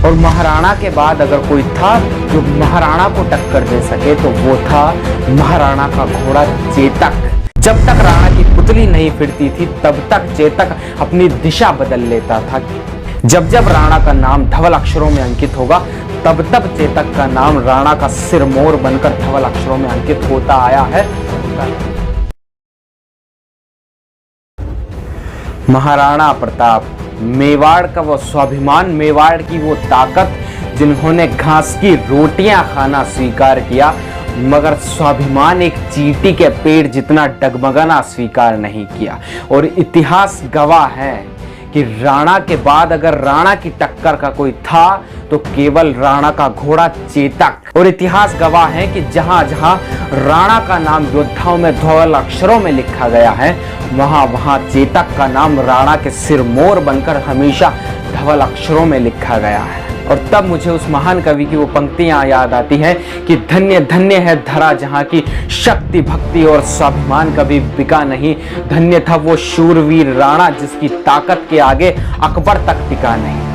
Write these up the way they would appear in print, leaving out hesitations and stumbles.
और महाराणा के बाद अगर कोई था जो महाराणा को टक्कर दे सके तो वो था महाराणा का घोड़ा चेतक। जब तक राणा की पुतली नहीं फिरती थी तब तक चेतक अपनी दिशा बदल लेता था। जब जब राणा का नाम धवल अक्षरों में अंकित होगा तब तब चेतक का नाम राणा का सिरमौर बनकर धवल अक्षरों में अंकित होता आया है। महाराणा प्रताप, मेवाड़ का वो स्वाभिमान, मेवाड़ की वो ताकत, जिन्होंने घास की रोटियां खाना स्वीकार किया मगर स्वाभिमान एक चींटी के पेड़ जितना डगमगाना स्वीकार नहीं किया। और इतिहास गवाह है कि राणा के बाद अगर राणा की टक्कर का कोई था तो केवल राणा का घोड़ा चेतक। और इतिहास गवाह है कि जहां जहां राणा का नाम योद्धाओं में धवल अक्षरों में लिखा गया है वहां वहां चेतक का नाम राणा के सिरमौर बनकर हमेशा धवल अक्षरों में लिखा गया है। और तब मुझे उस महान कवि की वो पंक्तियां याद आती हैं कि धन्य धन्य है धरा जहां की शक्ति भक्ति और स्वाभिमान कभी बिका नहीं। धन्य था वो शूरवीर राणा जिसकी ताकत के आगे अकबर तक टिका नहीं।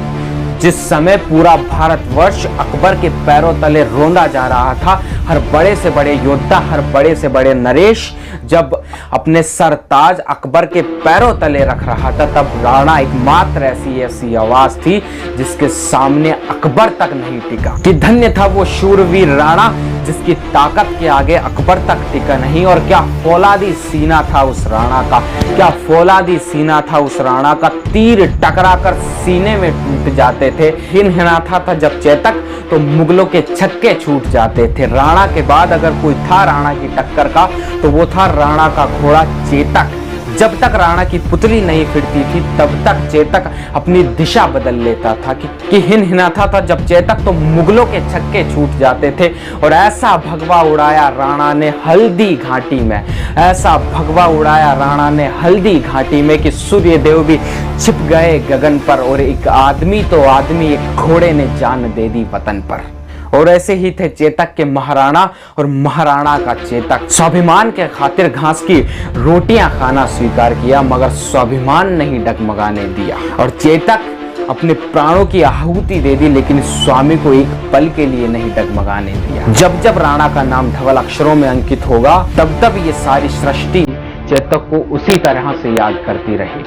जिस समय पूरा भारतवर्ष अकबर के पैरों तले रोंदा जा रहा था, हर बड़े से बड़े योद्धा, हर बड़े से बड़े नरेश जब अपने सरताज अकबर के पैरों तले रख रहा था तब राणा एकमात्र ऐसी आवाज थी जिसके सामने अकबर तक नहीं टिका। कि धन्य था वो शूरवीर राणा जिसकी ताकत के आगे अकबर तक टिका नहीं। और क्या फौलादी सीना था उस राणा का, क्या फौलादी सीना था उस राणा का। तीर टकराकर सीने में टूट जाते थे। हिनहिनाता था जब चेतक तो मुगलों के छक्के छूट जाते थे। राणा के बाद अगर कोई था राणा की टक्कर का तो वो था राणा का घोड़ा चेतक। जब तक राणा की पुतली नहीं फिरती थी तब तक चेतक अपनी दिशा बदल लेता था। कि हिनहिनाता था जब चेतक तो मुगलों के छक्के छूट जाते थे। और ऐसा भगवा उड़ाया राणा ने हल्दी घाटी में, ऐसा भगवा उड़ाया राणा ने हल्दी घाटी में कि सूर्यदेव भी छिप गए गगन पर और एक आदमी तो आदमी, एक घोड़े ने जान दे दी वतन पर। और ऐसे ही थे चेतक के महाराणा और महाराणा का चेतक। स्वाभिमान के खातिर घास की रोटियां खाना स्वीकार किया मगर स्वाभिमान नहीं डगमगाने दिया। और चेतक अपने प्राणों की आहुति दे दी लेकिन स्वामी को एक पल के लिए नहीं डगमगाने दिया। जब जब राणा का नाम धवल अक्षरों में अंकित होगा तब तब ये सारी सृष्टि चेतक को उसी तरह से याद करती रही।